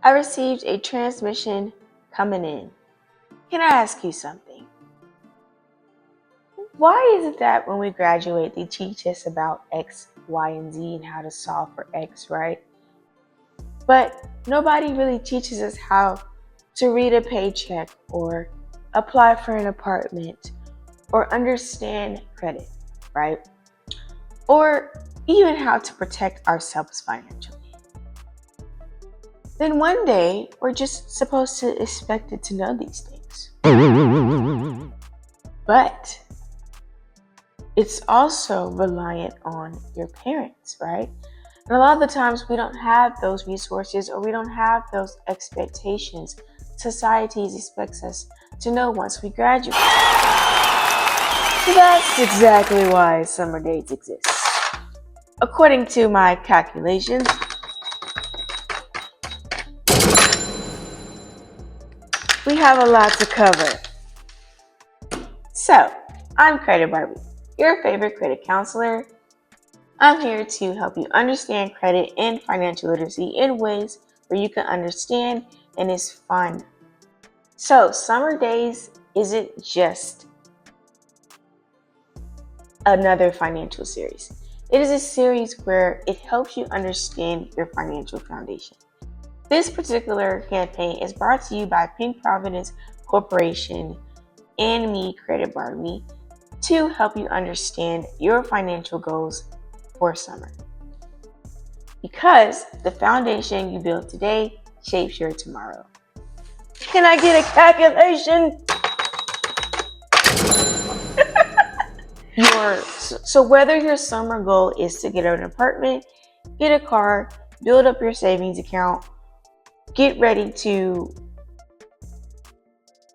I received a transmission coming in. Can I ask you something? Why is it that when we graduate, they teach us about X, Y, and Z and how to solve for X, right? But nobody really teaches us how to read a paycheck or apply for an apartment or understand credit, right? Or even how to protect ourselves financially. Then one day, we're just supposed to expect it to know these things. But it's also reliant on your parents, right? And a lot of the times we don't have those resources or we don't have those expectations society expects us to know once we graduate. So that's exactly why summer dates exist. According to my calculations, we have a lot to cover. So, I'm Credit Barbie, your favorite credit counselor. I'm here to help you understand credit and financial literacy in ways where you can understand and it's fun. So, Summer Daze isn't just another financial series. It is a series where it helps you understand your financial foundation. This particular campaign is brought to you by Pink Providence Corporation and me, Credit Barbie, to help you understand your financial goals for summer. Because the foundation you build today shapes your tomorrow. Can I get a calculation? So whether your summer goal is to get an apartment, get a car, build up your savings account, get ready to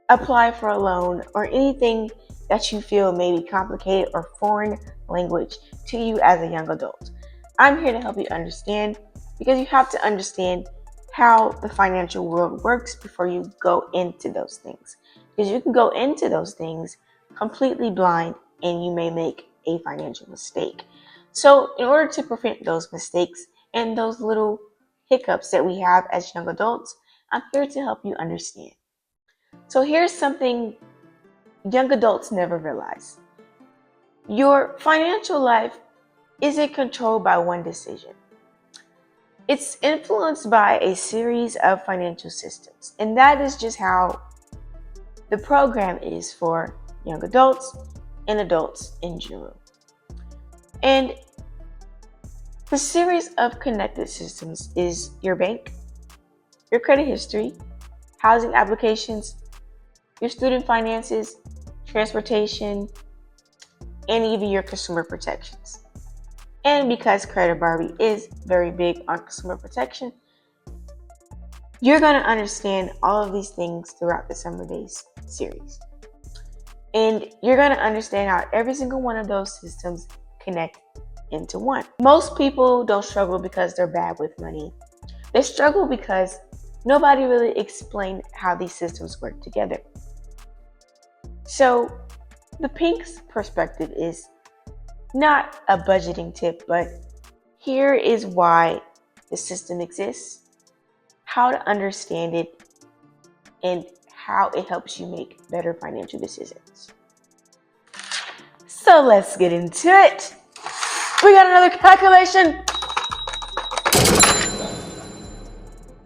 apply for a loan, or anything that you feel may be complicated or foreign language to you as a young adult, I'm here to help you understand, because you have to understand how the financial world works before you go into those things. Because you can go into those things completely blind and you may make a financial mistake. So in order to prevent those mistakes and those little hiccups that we have as young adults, I'm here to help you understand. So here's something young adults never realize. Your financial life isn't controlled by one decision. It's influenced by a series of financial systems. And that is just how the program is for young adults and adults in general. And the series of connected systems is your bank, your credit history, housing applications, your student finances, transportation, and even your consumer protections. And because Credit Barbie is very big on consumer protection, you're going to understand all of these things throughout the Summer Daze series. And you're going to understand how every single one of those systems connect into one. Most people don't struggle because they're bad with money. They struggle because nobody really explained how these systems work together. So the Pink's perspective is not a budgeting tip, but here is why the system exists, how to understand it, and how it helps you make better financial decisions. So let's get into it. We got another calculation.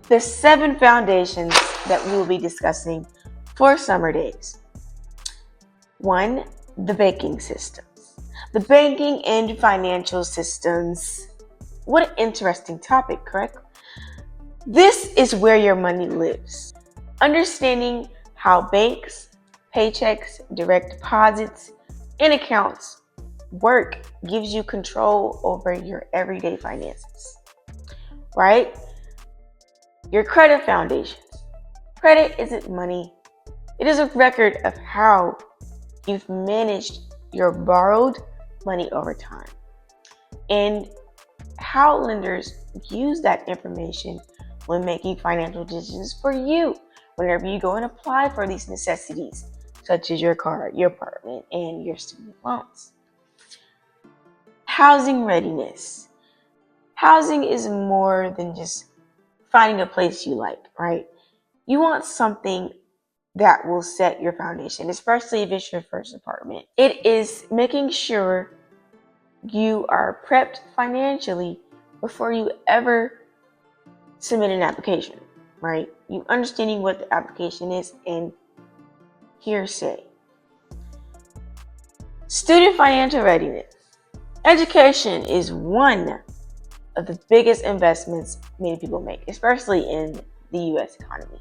The 7 foundations that we will be discussing for Summer Daze. 1, the banking systems. The banking and financial systems. What an interesting topic, correct? This is where your money lives. Understanding how banks, paychecks, direct deposits, and accounts work gives you control over your everyday finances, right? Your credit foundations. Credit isn't money. It is a record of how you've managed your borrowed money over time and how lenders use that information when making financial decisions for you whenever you go and apply for these necessities, such as your car, your apartment, and your student loans. Housing readiness. Housing is more than just finding a place you like, right? You want something that will set your foundation, especially if it's your first apartment. It is making sure you are prepped financially before you ever submit an application, right? You understanding what the application is and hearsay. Student financial readiness. Education is one of the biggest investments many people make, especially in the US economy.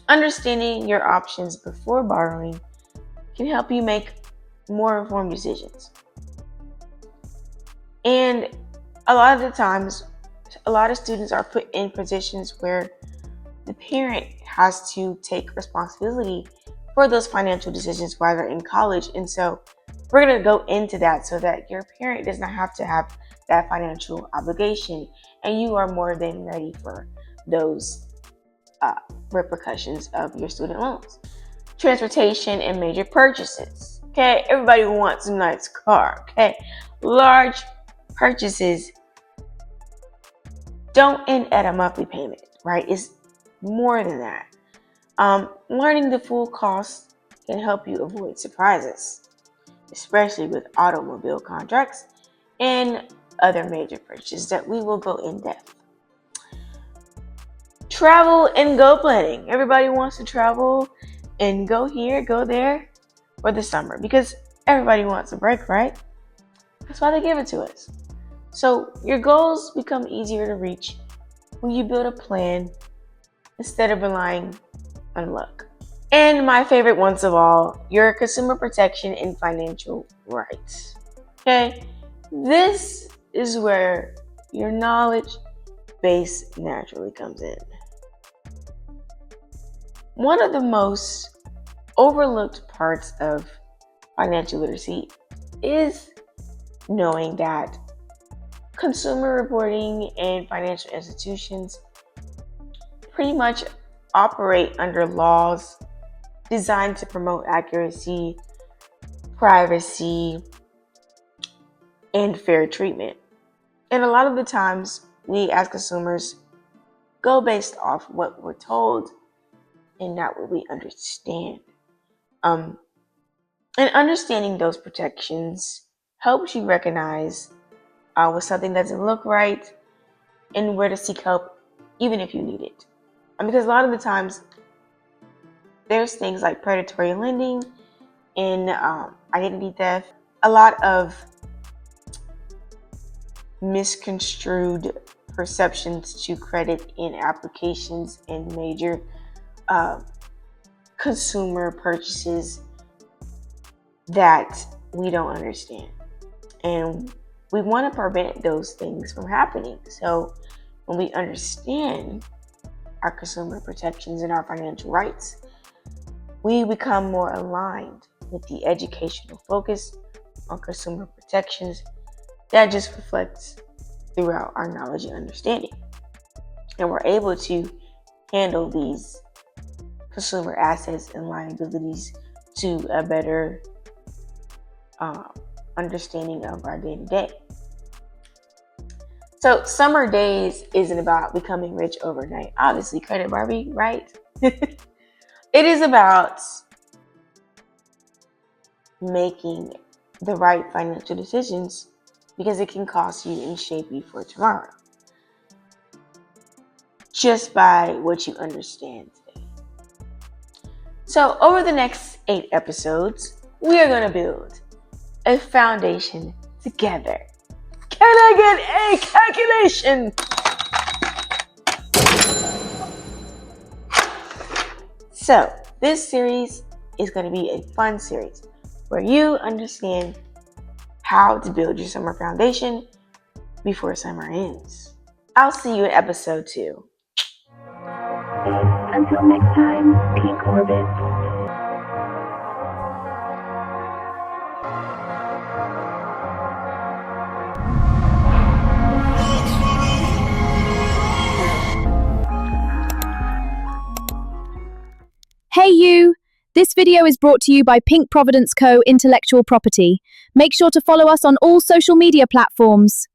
Understanding your options before borrowing can help you make more informed decisions. And a lot of the times, a lot of students are put in positions where the parent has to take responsibility for those financial decisions while they're in college. And so we're going to go into that so that your parent does not have to have that financial obligation and you are more than ready for those repercussions of your student loans. Transportation and major purchases. Okay, everybody wants a nice car. Okay, large purchases don't end at a monthly payment, right? It's more than that. Learning the full cost can help you avoid surprises, especially with automobile contracts and other major purchases that we will go in depth. Travel and go planning. Everybody wants to travel and go here, go there for the summer because everybody wants a break, right? That's why they give it to us. So your goals become easier to reach when you build a plan instead of relying on luck. And my favorite ones of all, your consumer protection and financial rights. Okay? This is where your knowledge base naturally comes in. One of the most overlooked parts of financial literacy is knowing that consumer reporting and financial institutions pretty much operate under laws designed to promote accuracy, privacy, and fair treatment. And a lot of the times, we as consumers go based off what we're told and not what we understand. And understanding those protections helps you recognize when something doesn't look right and where to seek help, even if you need it. Because a lot of the times, there's things like predatory lending and identity theft, a lot of misconstrued perceptions to credit in applications and major consumer purchases that we don't understand. And we want to prevent those things from happening. So when we understand our consumer protections and our financial rights, we become more aligned with the educational focus on consumer protections that just reflects throughout our knowledge and understanding. And we're able to handle these consumer assets and liabilities to a better understanding of our day-to-day. So Summer Daze isn't about becoming rich overnight. Obviously, Credit Barbie, right? It is about making the right financial decisions because it can cost you and shape you for tomorrow. Just by what you understand today. So over the next 8 episodes, we are going to build a foundation together. Can I get a calculation? So this series is going to be a fun series where you understand how to build your summer foundation before summer ends. I'll see you in episode 2. Until next time, Pink Orbit. Hey you! This video is brought to you by Pink Providence Co. Intellectual Property. Make sure to follow us on all social media platforms.